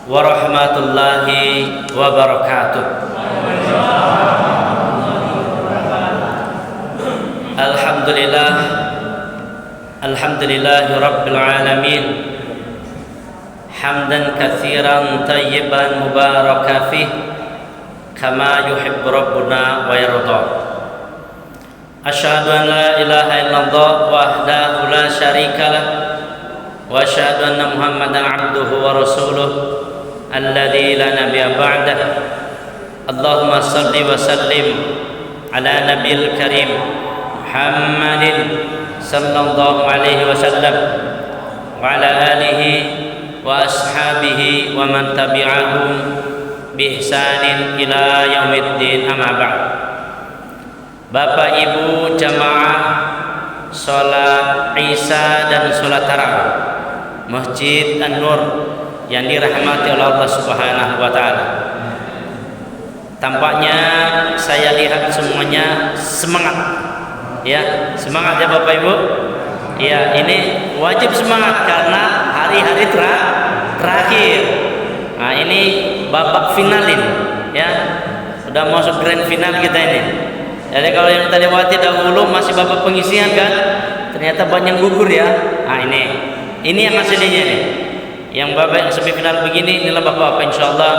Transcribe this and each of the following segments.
warahmatullahi wabarakatuh. Alhamdulillah, alhamdulillahi rabbil alamin, hamdan katsiran tayyiban mubarakan fih, kama yuhibbu rabbuna wa yarda. Asyhadu an la ilaha illallah wahdahu la syarikalah, wa asyhadu anna Muhammadan abduhu wa rasuluh alladzi la nabiyya ba'dah. Allahumma shalli wa sallim ala nabiyil karim Muhammadin sallallahu alaihi wasallam wa ala alihi wa ashabihi wa man tabi'ahum bi ihsanin ila yaumiddin, amma ba'd. Bapak Ibu jamaah salat Isya dan salat tarawih Masjid An-Nur yang dirahmati oleh Allah Subhanahu wa taala. Tampaknya saya lihat semuanya semangat. Ya, semangat ya Bapak Ibu. Ya, ini wajib semangat karena hari-hari terakhir. Nah, ini babak finalin ya. Sudah masuk grand final kita ini. Jadi kalau yang tadi lewati dahulu masih babak pengisian kan, ternyata banyak gugur ya. Nah, ini yang aslinya nih. Yang babak yang semifinal begini, inilah bapak-bapak, insyaallah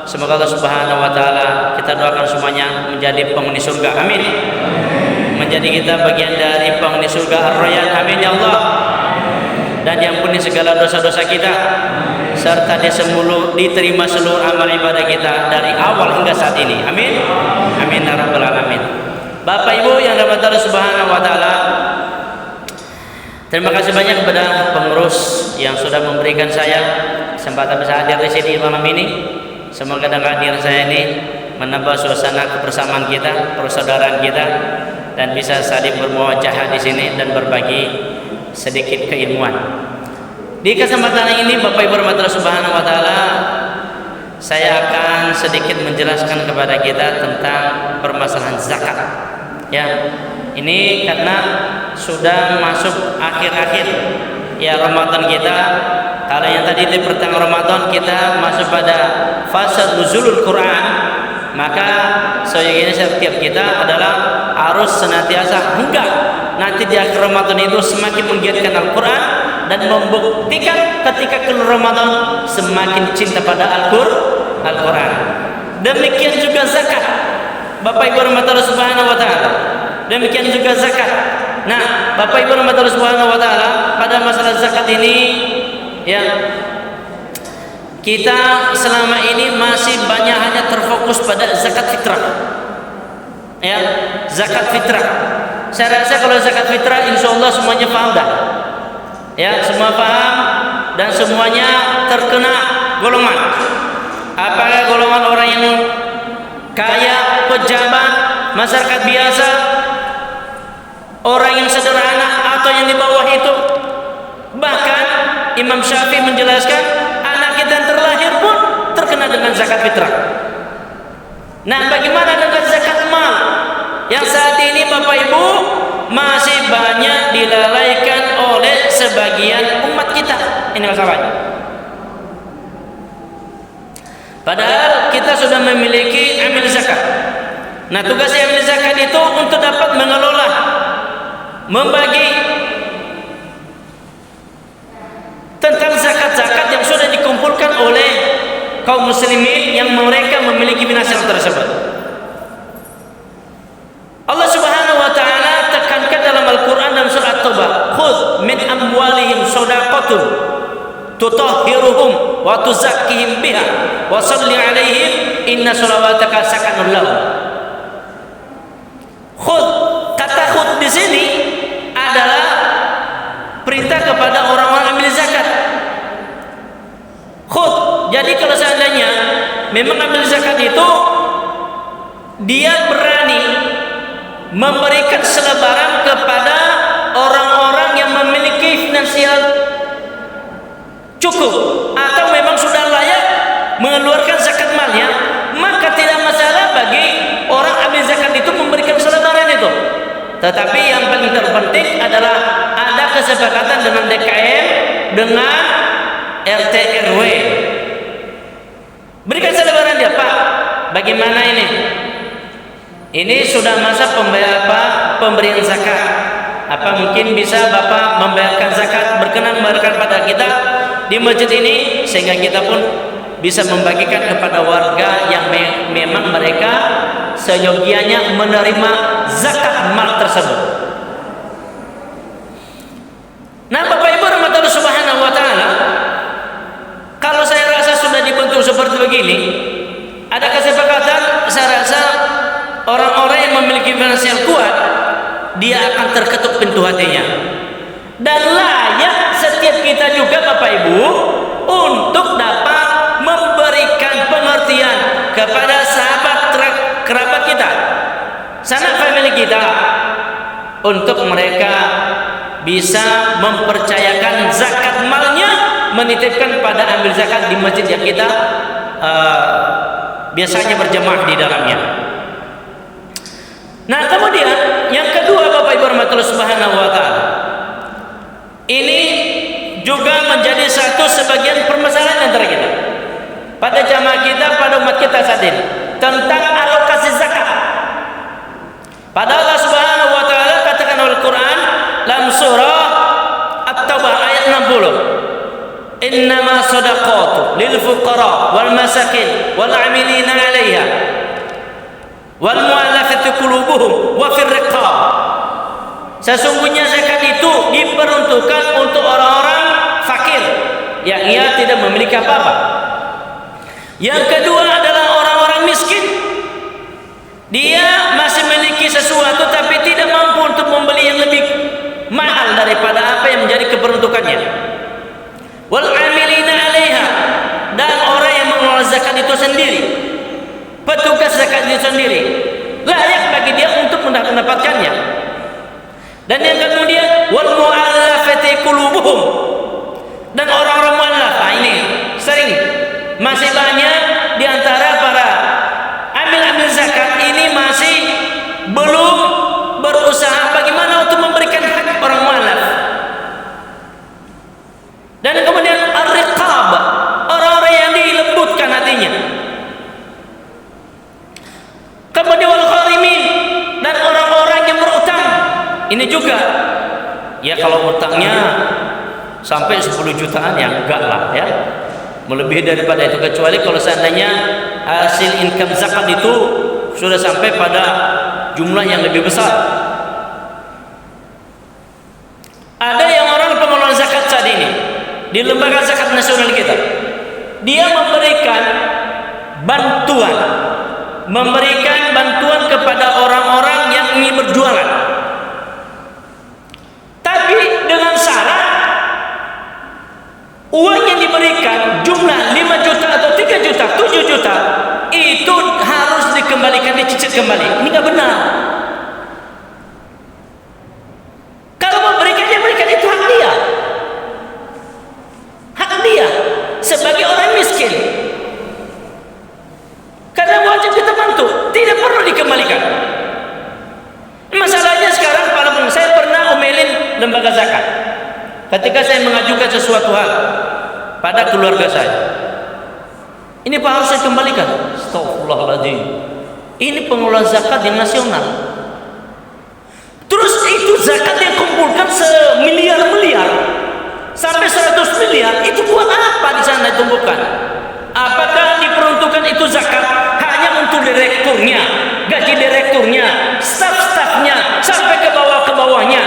semoga Allah Subhanahu wa taala, kita doakan semuanya menjadi penghuni surga, amin. Menjadi kita bagian dari penghuni surga Ar-Rayyan, amin ya Allah. Dan diampuni segala dosa-dosa kita, serta diterima seluruh amal ibadah kita dari awal hingga saat ini, amin. Amin ya rabbal alamin. Bapak Ibu yang dirahmati Allah Subhanahu wa taala, terima kasih banyak kepada pengurus yang sudah memberikan saya kesempatan bisa hadir di sini malam ini. Semoga dengan kehadiran saya ini menambah suasana kebersamaan kita, persaudaraan kita, dan bisa saling bermuajahah di sini dan berbagi sedikit keilmuan. Di kesempatan ini Bapak Ibu rahmatullah subhanahu wa taala, saya akan sedikit menjelaskan kepada kita tentang permasalahan zakat. Ya, ini karena sudah masuk akhir-akhir ya Ramadan kita. Kalau yang tadi di pertengahan Ramadan kita masuk pada fase nuzulul Quran, maka sehingga setiap kita adalah harus senantiasa hingga nanti di akhir Ramadan itu semakin menggiatkan Al-Quran dan membuktikan ketika keluar Ramadan semakin cinta pada Al-Quran. Demikian juga zakat, Bapak Ibu rahmatullah subhanahu wa ta'ala. Demikian juga zakat. Nah, Bapak Ibu rahmatullah subhanahu wa ta'ala, pada masalah zakat ini ya, kita selama ini masih banyak hanya terfokus pada zakat fitrah. Ya, zakat fitrah. Saya rasa kalau zakat fitrah insyaallah semuanya paham dah. Ya, semua paham dan semuanya terkena golongan. Apakah golongan orang yang kaya, pejabat, masyarakat biasa, orang yang sederhana, atau yang di bawah itu. Bahkan Imam Syafi'i menjelaskan anak kita yang terlahir pun terkena dengan zakat fitrah. Nah, bagaimana dengan zakat mal yang saat ini Bapak Ibu masih banyak dilalaikan oleh sebagian umat kita? Ini masalahnya. Padahal kita sudah memiliki amil zakat. Nah, tugas amil zakat itu untuk dapat mengelola, membagi tentang zakat-zakat yang sudah dikumpulkan oleh kaum muslimin yang mereka memiliki finansial tersebut. Allah Subhanahu wa taala tekankan dalam Al-Qur'an dan surat Taubah, "Khudz min amwalihim shadaqatun tutahhiruhum wa tuzakkihim biha wa shalli 'alaihim inna shalawataka sakanun lahum." Khudz, kata khudz di sini adalah perintah kepada orang-orang ambil zakat. Khudz. Jadi kalau seandainya memang ambil zakat itu dia berani memberikan selebaran kepada orang-orang yang memiliki finansial cukup atau memang sudah layak mengeluarkan zakat malnya, maka tidak masalah bagi orang ambil zakat itu memberikan selebaran itu. Tetapi yang paling terpenting adalah ada kesepakatan dengan DKM, dengan RT RW. Berikan selebaran dia, Pak. Bagaimana ini? Ini sudah masa pemberian zakat. Apa mungkin bisa Bapak membayarkan zakat, berkenan membayarkan pada kita di masjid ini, sehingga kita pun bisa membagikan kepada warga yang memang mereka seyogianya menerima zakat mal tersebut. Nah, Bapak Ibu rahmatullah subhanahu wa ta'ala, kalau saya rasa sudah dibentuk seperti begini, ada kesepakatan, saya rasa orang-orang yang memiliki finansial kuat, dia akan terketuk pintu hatinya. Dan layak setiap kita juga Bapak Ibu untuk dapat memberikan pengertian kepada sahabat kerabat kita, sanak famili kita, untuk mereka bisa mempercayakan zakat malnya, menitipkan pada ambil zakat di masjid yang kita biasanya berjemaah di dalamnya. Nah, kemudian yang kedua Bapak Ibu rahmatullah subhanahu wa ta'ala, ini juga menjadi satu sebagian permasalahan antara kita, pada jamaah kita, pada umat kita saat ini, tentang alokasi zakat. Pada Allah subhanahu wa ta'ala katakan oleh Quran dalam surah At-Taubah ayat 60, innama sadaqatu lil fuqara wal masakin wal amilina 'alaiha wal mu'allafati qulubuhum wa fir riqab. Sesungguhnya zakat itu diperuntukkan untuk orang-orang fakir yang ia tidak memiliki apa-apa. Yang kedua adalah orang-orang miskin, dia masih memiliki sesuatu tapi tidak mampu untuk membeli yang lebih mahal daripada apa yang menjadi keperuntukannya. Wal amilina 'alaiha, dan orang yang mengelola zakat itu sendiri, petugas zakat itu sendiri, layak bagi dia untuk mendapatkannya. Dan yang kemudian wal mu'allafati qulubuhum, dan orang-orang mu'allaf. Nah, ini sering masih banyak di antara para amil zakat ini masih belum berusaha bagaimana untuk memberikan hak orang mu'allaf. Dan kemudian ar-riqab, orang-orang yang dilembutkan hatinya. Kemudian wal gharimin, dan orang-orang yang berutang. Ini juga, ya kalau utangnya sampai 10 jutaan ya enggak lah ya, melebihi daripada itu, kecuali kalau seandainya hasil income zakat itu sudah sampai pada jumlah yang lebih besar. Ada yang orang pengelola zakat saat ini di lembaga zakat nasional kita, dia memberikan bantuan kepada orang-orang yang ingin berjualan, tapi dengan syarat uang yang diberikan jumlah 5 juta atau 3 juta, 7 juta itu harus dikembalikan, dicicil kembali. Ini nggak benar. Kalau memberikan, dia berikan, itu hak dia, sebagai orang miskin, karena wajib kita bantu, tidak perlu dikembalikan. Masalahnya sekarang saya pernah omelin lembaga zakat ketika saya mengajukan sesuatu hal pada keluarga saya. Ini Pak, harus saya kembalikan. Astagfirullahaladzim, ini pengelola zakat yang nasional. Terus itu zakat yang kumpulkan semiliar-miliar sampai 100 miliar, itu buat apa di sana ditumpulkan? Apakah diperuntukkan itu zakat hanya untuk direkturnya, gaji direkturnya, staf-stafnya, sampai ke bawah-bawahnya?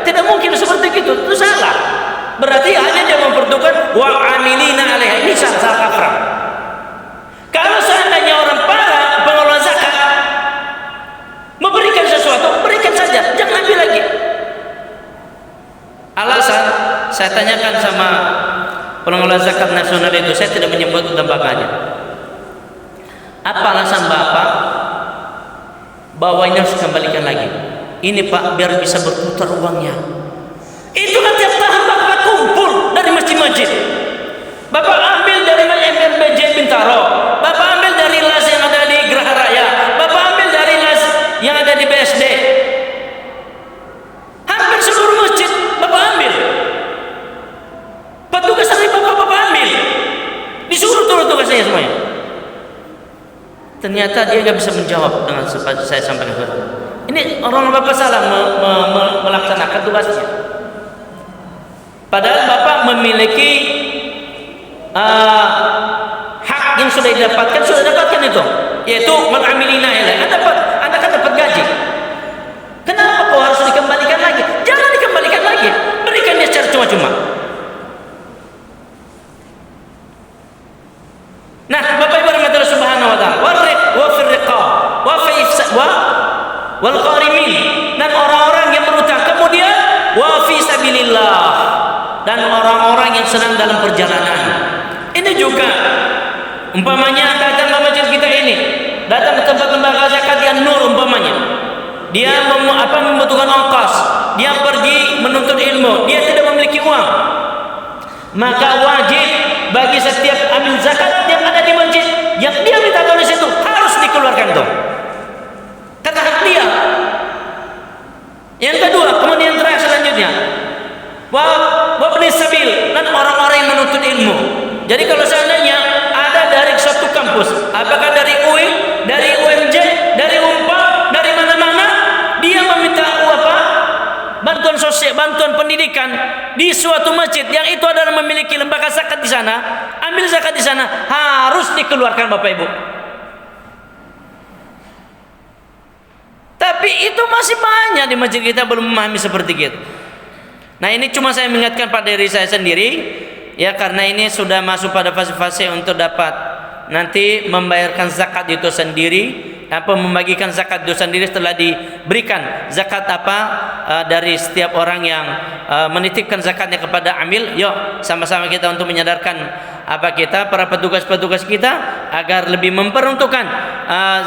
Tidak mungkin seperti itu salah. Berarti hanya dia memperuntukkan wa amilina 'alaiha, ini salah kaprah. Kalau seandainya orang para pengelola zakat memberikan sesuatu, berikan saja, jangan ambil lagi. Alasan saya tanyakan sama pengelola zakat nasional itu, saya tidak menyebut lembaganya. Apa alasan Bapak bahwa ini harus kembalikan lagi? Ini Pak, biar bisa berputar uangnya. Itu kan tiap tahun Bapak kumpul dari masjid-masjid. Bapak ambil dari MRBJ Bintaro, Bapak ambil dari las yang ada di Geraha Raya, Bapak ambil dari las yang ada di BSD. Hampir seluruh masjid Bapak ambil. Petugas dari Bapak ambil. ternyata dia nggak bisa menjawab dengan seperti saya sampaikan tadi. Ini orang bapak salah melaksanakan tugasnya. Padahal bapak memiliki hak yang sudah didapatkan itu, yaitu mengamilina ilaih. Anda kan dapat gaji. Kenapa kau harus dikembalikan lagi? Jangan dikembalikan lagi. Berikan dia secara cuma-cuma. Nah, Bapak Ibu rahmatullah subhanahu wa ta'ala, wa fir riqab wal qarimin, dan orang-orang yang berutang, kemudian wa fi sabilillah, dan orang-orang yang sedang dalam perjalanan. Ini juga umpamanya datang ke masjid kita ini, datang ke tempat lembaga zakat yang Nur umpamanya. Dia membutuhkan ongkos, dia pergi menuntut ilmu, dia tidak memiliki uang. Maka wajib bagi setiap amil zakat yang ada di masjid yang dia minta tolong itu harus dikeluarkan tuh. Karena hak dia. Yang kedua, kemudian terakhir selanjutnya, wa ibn sabil, dan orang-orang yang menuntut ilmu. Jadi kalau seandainya ada dari suatu kampus, apakah dari UI, dari UMJ, dari Unpad, dari mana-mana, dia meminta bantuan sosial, bantuan pendidikan di suatu masjid yang itu adalah memiliki lembaga zakat di sana, ambil zakat di sana, harus dikeluarkan Bapak Ibu. Tapi itu masih banyak di masjid kita belum memahami seperti itu. Nah, ini cuma saya mengingatkan pada diri saya sendiri, ya, karena ini sudah masuk pada fase-fase untuk dapat nanti membayarkan zakat itu sendiri, membagikan zakat itu sendiri setelah diberikan zakat dari setiap orang yang menitipkan zakatnya kepada amil. Yuk sama-sama kita untuk menyadarkan kita, para petugas-petugas kita, agar lebih memperuntukkan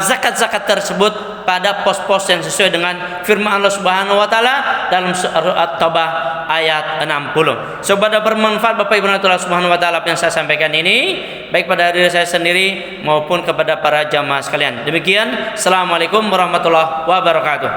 zakat-zakat tersebut pada pos-pos yang sesuai dengan firman Allah Subhanahu wa taala dalam surah At-Taubah ayat 60. Semoga bermanfaat Bapak Ibu Allah Subhanahu wa taala yang saya sampaikan ini, baik pada diri saya sendiri maupun kepada para jamaah sekalian. Demikian, assalamualaikum warahmatullahi wabarakatuh.